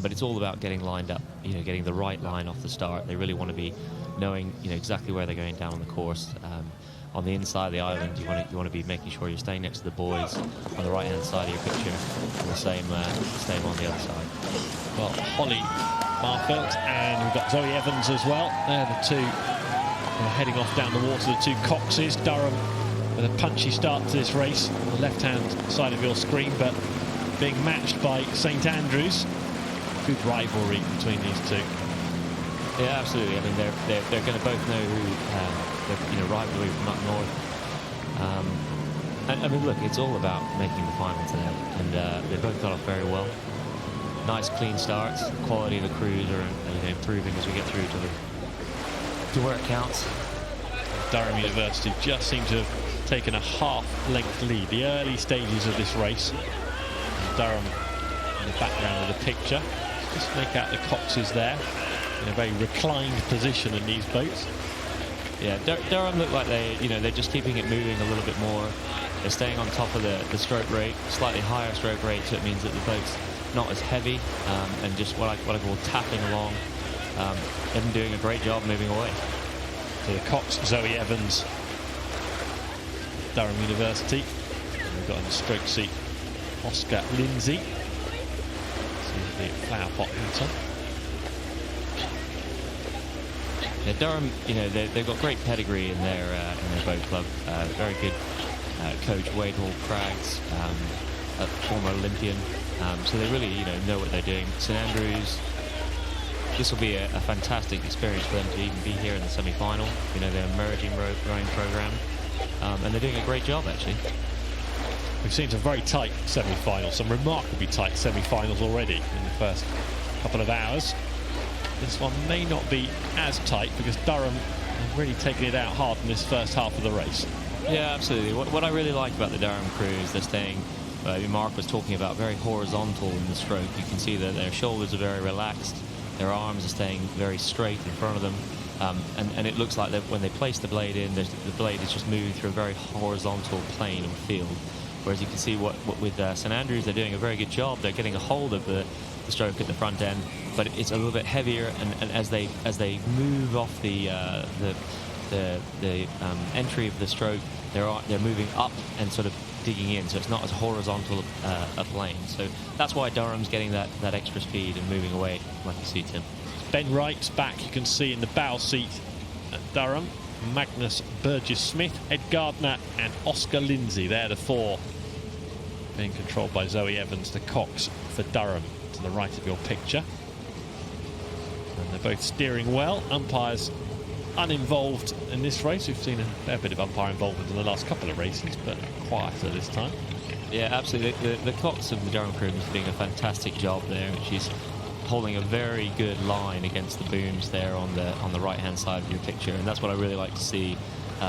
but it's all about getting lined up, getting the right line off the start. They really want to be knowing, exactly where they're going down on the course. On the inside of the island, you want to be making sure you're staying next to the buoys on the right-hand side of your picture, and the same on the other side. Well, Holly Marfelt, and we've got Zoe Evans as well. They're the two heading off down the water, the two Coxes. Durham with a punchy start to this race on the left-hand side of your screen, but being matched by St Andrews. Good rivalry between these two. Yeah, absolutely. I mean, they're going to both know who rivalry from up north. And I mean, look, it's all about making the final today, and they both got off very well. Nice, clean starts. The quality of the crews are improving as we get through to where it counts. Durham University just seem to have taken a half-length lead. The early stages of this race. And Durham in the background of the picture. Just make out the Coxes there in a very reclined position in these boats. Yeah, Durham look like they're just keeping it moving a little bit more. They're staying on top of the stroke rate, slightly higher stroke rate, so it means that the boat's not as heavy, and just what I call tapping along. They've been doing a great job moving away. So the Cox, Zoe Evans, Durham University. And we've got on the stroke seat Oscar Lindsay. Seems to be a flower pot hunter. Yeah, Durham, they've got great pedigree in their boat club. Very good coach Wade Hall Craggs, a former Olympian. So they really, know what they're doing. St Andrews, this will be a fantastic experience for them to even be here in the semi-final. They're emerging rowing program, and they're doing a great job, actually. We've seen some very tight semi-finals, some remarkably tight semi-finals already in the first couple of hours. This one may not be as tight because Durham have really taken it out hard in this first half of the race. Yeah, absolutely. What I really like about the Durham crew is they're staying, Mark was talking about, very horizontal in the stroke. You can see that their shoulders are very relaxed, their arms are staying very straight in front of them, and it looks like that when they place the blade in, the blade is just moving through a very horizontal plane of field. Whereas you can see what with St Andrews, they're doing a very good job. They're getting a hold of the stroke at the front end, but it's a little bit heavier, and as they move off the entry of the stroke, they're moving up and sort of digging in, so it's not as horizontal a plane. So that's why Durham's getting that extra speed and moving away, like you see, Tim. Ben Wright's back, you can see in the bow seat at Durham. Magnus Burgess-Smith, Ed Gardner and Oscar Lindsay. They're the four being controlled by Zoe Evans, the Cox for Durham, to the right of your picture. And they're both steering well. Umpires uninvolved in this race. We've seen a fair bit of umpire involvement in the last couple of races, but quieter this time. Yeah, absolutely. The Cox of the Durham crew is doing a fantastic job there. She's holding a very good line against the booms there on the right-hand side of your picture, and that's what I really like to see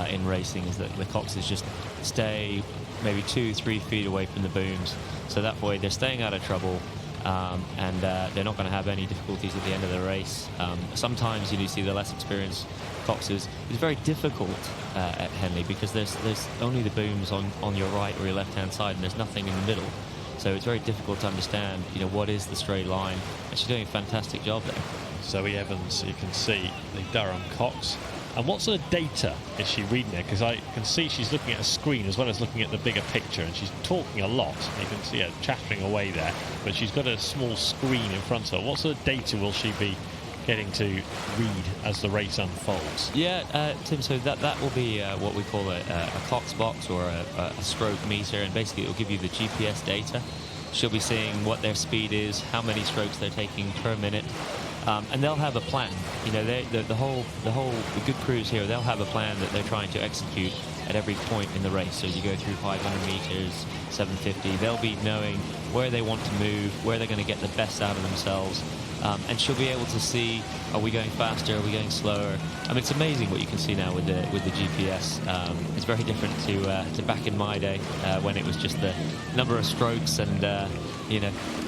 in racing, is that the Coxes just stay maybe 2-3 feet away from the booms, so that way they're staying out of trouble, and they're not going to have any difficulties at the end of the race. Sometimes you see the less experienced Coxes. It's very difficult at Henley because there's only the booms on your right or your left-hand side, and there's nothing in the middle. So it's very difficult to understand, what is the straight line. And she's doing a fantastic job there. Zoe Evans, you can see the Durham Cox. And what sort of data is she reading there? Because I can see she's looking at a screen as well as looking at the bigger picture, and she's talking a lot. You can see her chattering away there, but she's got a small screen in front of her. What sort of data will she be getting to read as the race unfolds? Yeah, Tim, so that will be what we call a Cox box, or a stroke meter, and basically it will give you the GPS data. She'll be seeing what their speed is, how many strokes they're taking per minute, and they'll have a plan. The good crews here, they'll have a plan that they're trying to execute at every point in the race. So you go through 500 meters, 750, they'll be knowing where they want to move, where they're going to get the best out of themselves. And she'll be able to see, are we going faster, are we going slower? I mean, it's amazing what you can see now with the GPS. It's very different to back in my day, when it was just the number of strokes and,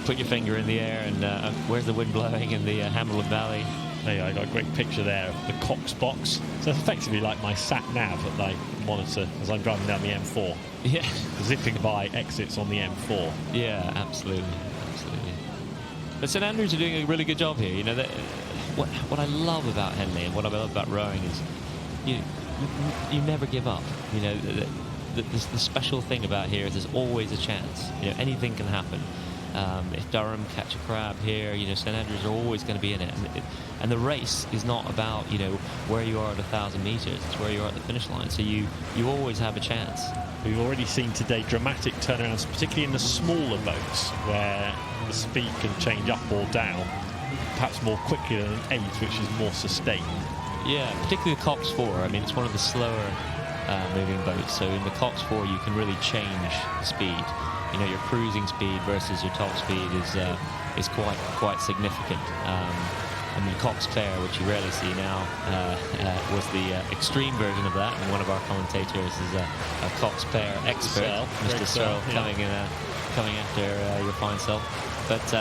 put your finger in the air and where's the wind blowing in the Hamilton Valley. There you go, I got a great picture there of the Cox box. So it's effectively like my sat-nav that I monitor as I'm driving down the M4. Yeah. Zipping by exits on the M4. Yeah, absolutely. But St Andrews are doing a really good job here. You know, what I love about Henley and what I love about rowing is you never give up. You know, the special thing about here is there's always a chance. You know, anything can happen. If Durham catch a crab here, you know, St Andrews are always going to be in it. And the race is not about, you know, where you are at 1,000 meters. It's where you are at the finish line. So you always have a chance. We've already seen today dramatic turnarounds, particularly in the smaller boats, where the speed can change up or down, perhaps more quickly than an 8, which is more sustained. Yeah, particularly the Cox 4. I mean, it's one of the slower moving boats. So in the Cox 4, you can really change the speed. You know, your cruising speed versus your top speed is quite significant. I mean, Cox Fair, which you rarely see now, was the extreme version of that, and one of our commentators is a Cox Fair expert, Mr. Searle, coming after your fine self. But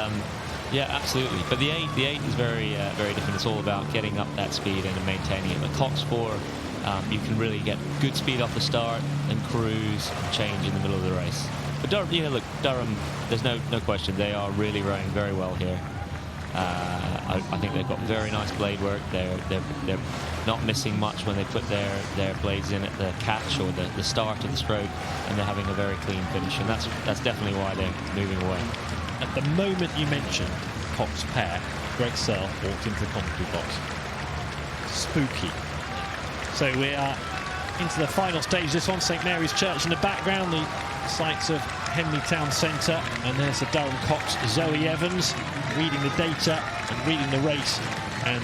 yeah, absolutely. But the 8 is very different. It's all about getting up that speed and maintaining it. The Cox 4, you can really get good speed off the start and cruise and change in the middle of the race. But Durham, you know, look, Durham, there's no question they are really rowing very well here. I think they've got very nice blade work. They're not missing much when they put their blades in at the catch or the start of the stroke, and they're having a very clean finish, and that's definitely why they're moving away. At the moment you mentioned Cox Pair, Greg Searle walked into the commentary box. Spooky. So we are into the final stage. This one, St Mary's Church in the background, the sites of Henley Town Centre, and there's the Durham Cox, Zoe Evans, reading the data and reading the race, and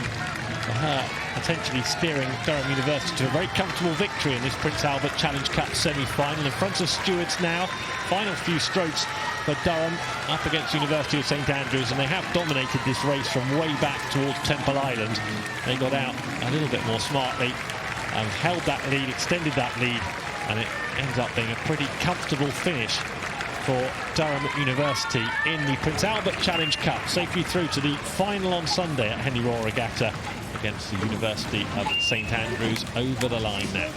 for her potentially steering Durham University to a very comfortable victory in this Prince Albert Challenge Cup semi-final. In front of stewards now, final few strokes for Durham up against University of St Andrews, and they have dominated this race from way back towards Temple Island. They got out a little bit more smartly and held that lead, extended that lead, and it ends up being a pretty comfortable finish for Durham University in the Prince Albert Challenge Cup, safely through to the final on Sunday at Henley Royal Regatta against the University of St Andrews. Over the line now.